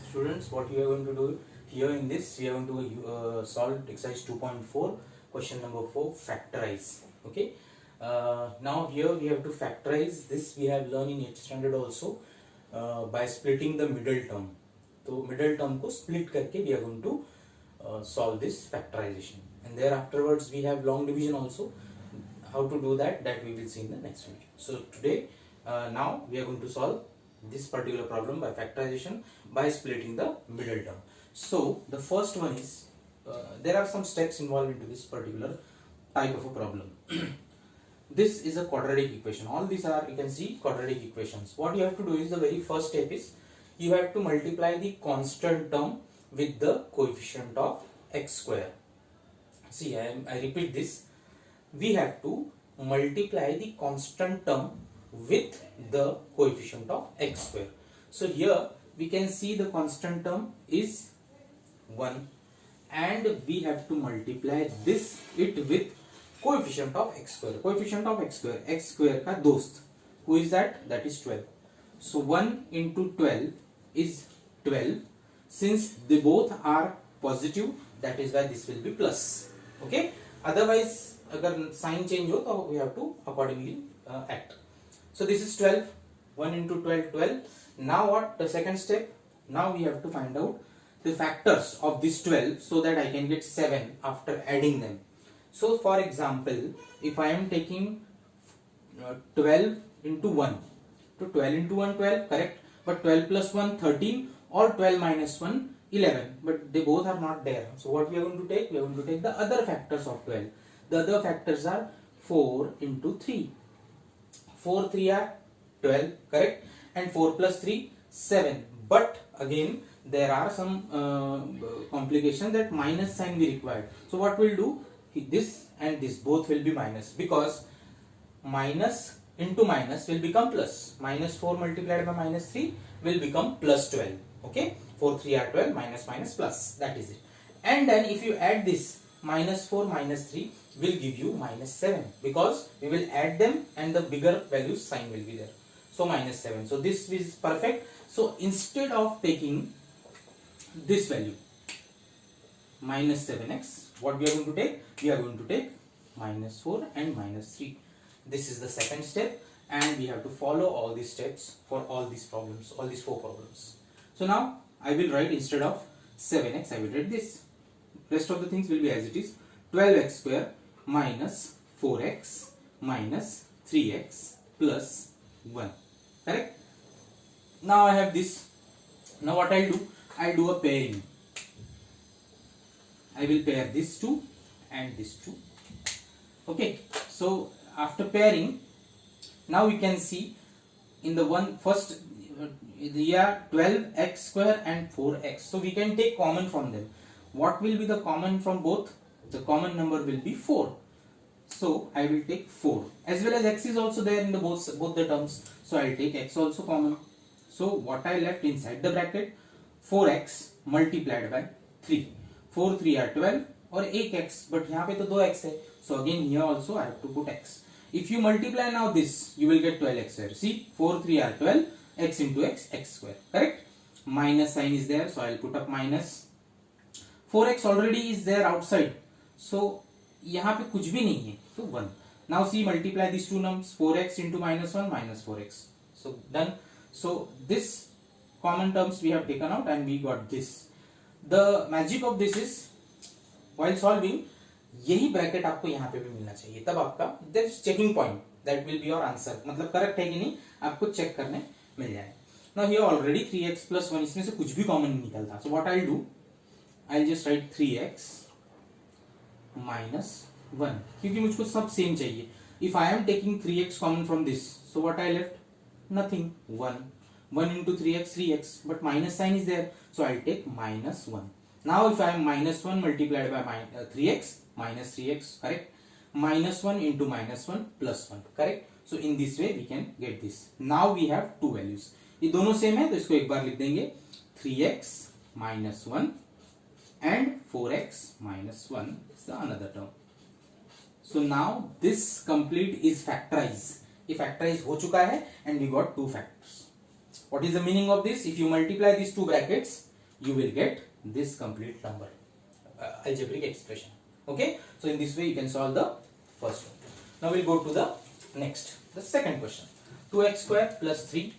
Students, what we are going to do here in this, we are going to solve exercise 2.4, question number 4, factorize. Okay. Now here we have to factorize this. We have learned in 8th standard also by splitting the middle term. So middle term को split करके we are going to solve this factorization, and there afterwards we have long division also. How to do that we will see in the next video. So today now we are going to solve this particular problem by factorization by splitting the middle term. So the first one is there are some steps involved into this particular type of a problem. This is a quadratic equation. All these are, you can see, quadratic equations. What you have to do is, the very first step is you have to multiply the constant term with the coefficient of x square. See, I repeat this. We have to multiply the constant term with the coefficient of x square. So here we can see the constant term is 1, and we have to multiply it with coefficient of x square. Coefficient of x square का दोस्त, who is that? That is 12. So 1 into 12 is 12. Since they both are positive, that is why this will be plus. Okay. Otherwise, अगर sign change हो तो we have to accordingly act. So this is 12. 1 into 12, 12. Now what? The second step. Now we have to find out the factors of this 12 so that I can get 7 after adding them. So for example, if I am taking 12 into 1, so 12 into 1, 12, correct? But 12 plus 1, 13, or 12 minus 1, 11. But they both are not there. So what we are going to take? We are going to take the other factors of 12. The other factors are 4 into 3. 4 3 are 12, correct? And 4 plus 3, 7. But again, there are some complications that minus sign we required. So what we'll do? This and this both will be minus, because minus into minus will become plus. Minus 4 multiplied by minus 3 will become plus 12. Okay, 4 3 are 12, minus minus plus, that is it. And then if you add this, minus 4 minus 3 will give you minus 7, because we will add them and the bigger value sign will be there. So minus 7. So this is perfect. So instead of taking this value minus 7x, what we are going to take? We are going to take minus 4 and minus 3. This is the second step, and we have to follow all these steps for all these problems, all these 4 problems. So now I will write, instead of 7x, I will write this. Rest of the things will be as it is. 12x square minus 4x minus 3x plus 1. Correct? Now I have this. Now what I'll do? I'll do a pairing. I will pair this 2 and this 2. Okay. So after pairing, now we can see in the one first, they are 12x square and 4x. So we can take common from them. What will be the common from both? The common number will be 4. So I will take 4, as well as x is also there in the both the terms. So I will take x also common. So what I left inside the bracket? 4x multiplied by 3. 4 3 are 12 or 8x, but यहाँ पे तो 2x है. So again here also I have to put x. If you multiply now this, you will get 12x square. See, 4 3 are 12, x into x, x square. Correct? Minus sign is there, so I will put up minus. 4x already is there outside, so यहाँ पे कुछ भी नहीं है, तो 1. Now see, multiply these two numbers, 4x into minus 1, minus 4x. So done. So this common terms we have taken out and we got this. The magic of this is, while solving, यही bracket आपको यहाँ पे भी मिलना चाहिए, तब आपका there is checking point, that will be your answer. मतलब करेक्ट है कि नहीं आपको चेक करने मिल जाए. Now here already 3x plus 1, इसमें से कुछ भी कॉमन नहीं निकलता. So what I'll do? I'll just write 3x minus 1, क्योंकि मुझको सब सेम चाहिए. If I am taking 3x common from this, so what I left? Nothing. 1. 1 into 3x, 3x, but minus sign is there, so I'll take minus 1. Now if I am minus 1 multiplied by 3x, minus 3x, correct? Minus 1 into minus 1 plus 1, correct? So in this way we can get this. Now we have two values. ये दोनों same है, तो इसको एक बार लिख देंगे. 3x minus 1 and 4x minus 1 is the another term. So now this complete is factorized. ये factorize हो चुका है and we got two factors. What is the meaning of this? If you multiply these two brackets, you will get this complete number, algebraic expression. Okay, so in this way you can solve the first one. Now we'll go to the next, the second question. 2x square plus 3.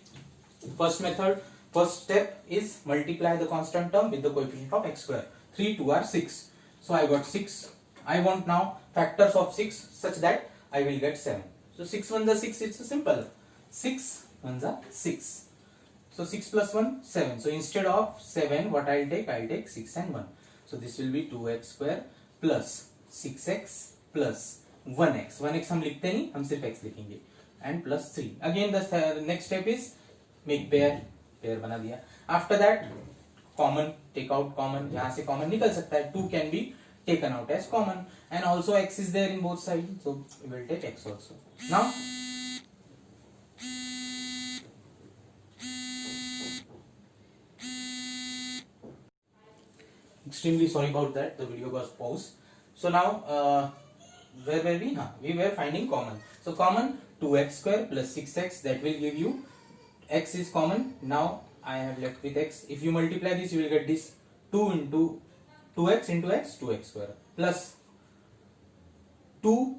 First method, first step is multiply the constant term with the coefficient of x square. 3, 2 are 6. So I got 6. I want now factors of 6 such that I will get 7. So 6 ones are 6, it's simple. 6 ones are 6. So 6 plus 1, 7. So instead of 7, what I'll take 6 and 1. So this will be 2x square plus 6x plus 1x. 1x हम लिखते नहीं, हम सिर्फ x लिखेंगे. And plus 3. Again the next step is make pair बना दिया. After that common, take out common. यहाँ से common निकल सकता है. 2 can be taken out as common, and also x is there in both sides, so we will take x also. Now extremely sorry about that, the video was paused. So now where were we? We were finding common. So common 2x square plus 6x, that will give you, x is common. Now I have left with x. If you multiply this, you will get this 2 into 2x into x, 2x square plus 2,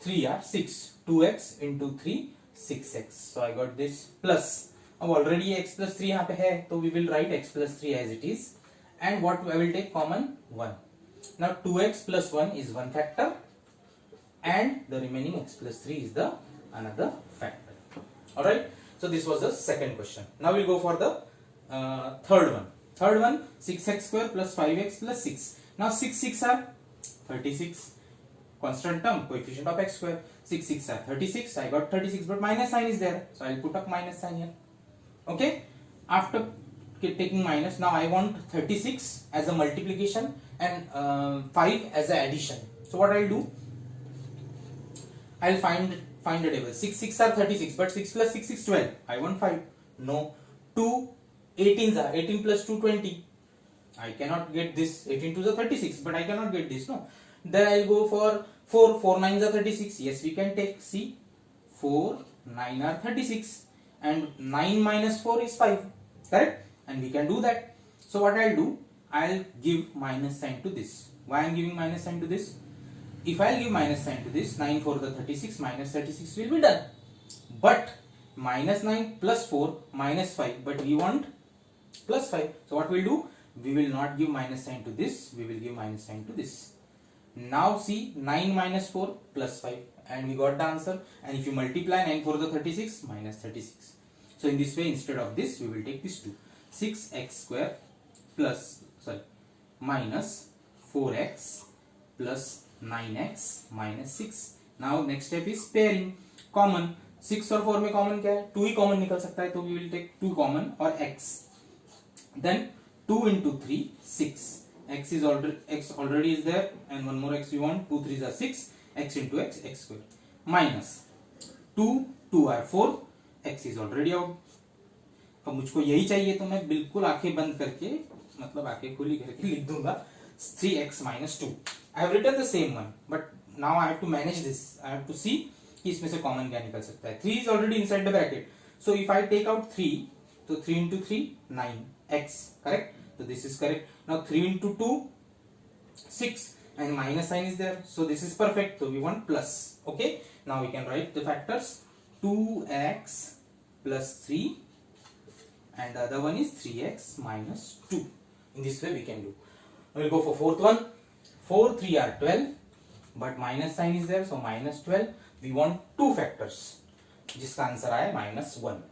3 are 6. 2x into 3, 6x. So I got this plus. अब already x plus 3 यहाँ पे है, तो we will write x plus 3 as it is. And what I will take common? 1. Now 2x plus 1 is one factor, and the remaining x plus 3 is the another factor. Alright. So this was the second question. Now we'll go for the third one. Third one, 6x square plus 5x plus 6. Now 6 6 are 36. Constant term, coefficient of x square. 6 6 are 36. I got 36, but minus sign is there, so I'll put up minus sign here. Okay. After taking minus, now I want 36 as a multiplication and 5 as a addition. So what I'll do? I'll find a table. 6 6 are 36, but 6 plus 6 is 12. I want 5. No. 2 18s are 18 plus 2 20. I cannot get this. 18 2s are 36, but I cannot get this. No. Then I'll go for 4. 4 9s are 36. Yes, we can take. See, 4 9 are 36, and 9 minus 4 is 5. Correct? And we can do that. So what I'll do? I'll give minus sign to this. Why I'm giving minus sign to this? If I'll give minus sign to this, 9 4 the 36, minus 36 will be done. But minus 9 plus 4 minus 5, but we want plus 5. So what we'll do? We will not give minus sign to this, we will give minus sign to this. Now see, 9 minus 4 plus 5, and we got the answer. And if you multiply 9 4 the 36, minus 36. So in this way, instead of this, we will take this 2. 6x square plus, minus 4x plus 9x minus 6. Now next step is pairing. Common, 6 और 4 में common क्या है? 2 ही common निकल सकता है, तो we will take 2 common or x. Then 2 into 3, 6. X already is there, and one more x we want. 2 3s are 6. X into x, x square. Minus 2 2 are 4. X is already out. अब मुझको यही चाहिए, तो मैं बिल्कुल आंखें बंद करके, मतलब आंखें खुली करके लिख दूंगा 3x minus 2. I have written the same one, but now I have to manage this. I have to see कि इसमें से कॉमन क्या निकल सकता है. 3 is already inside the bracket. So if I take out 3, तो 3 into 3 9x. Correct? So this is correct. Now 3 into 2 6, and minus sign is there. So this is perfect. So we want plus. Okay. Now we can write the factors. 2x plus 3, and the other one is 3x minus 2. In this way we can do. We will go for fourth one. 4 3 are 12, but minus sign is there, so minus 12. We want two factors, जिसका answer आया minus 1.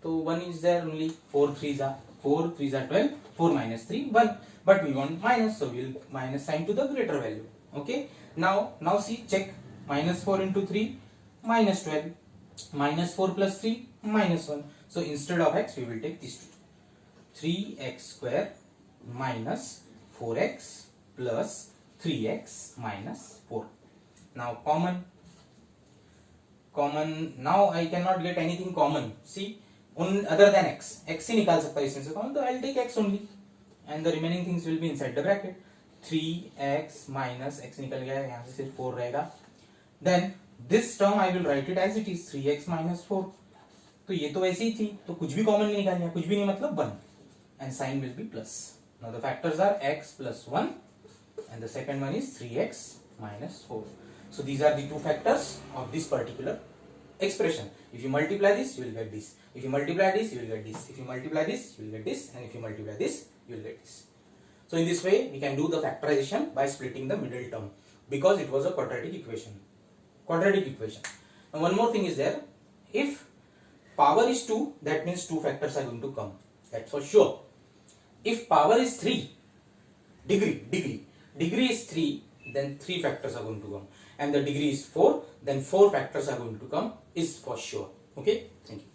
तो 1 is there only. 4 3s are 12. 4 minus 3 1, but we want minus, so we will minus sign to the greater value. Okay. Now see, check. Minus 4 into 3 minus 12. Minus 4 plus 3 minus 1. So instead of x, we will take these two. 3x square minus 4x plus 3x minus 4. Now common. Now I cannot get anything common. See, other than x. X ही निकाल सकता है इसमें से common, तो I'll take x only, and the remaining things will be inside the bracket. 3x minus x निकल गया, यहाँ से सिर्फ 4 रहेगा. Then this term I will write it as it is, 3x minus 4. तो ये तो वैसे ही थी, तो कुछ भी कॉमन नहीं निकालना, कुछ भी नहीं मतलब 1. and sign will be plus. Now the factors are x plus 1 and the second one is 3x minus 4. So these are the two factors of this particular expression. If you multiply this, you will get this. If you multiply this, you will get this. If you multiply this, you will get this. And if you multiply this, you will get this. So in this way, we can do the factorization by splitting the middle term because it was a quadratic equation. Now one more thing is there. If power is 2, that means two factors are going to come. That's for sure. If power is 3, degree is 3, then 3 factors are going to come. And the degree is 4, then 4 factors are going to come, is for sure. Okay, thank you.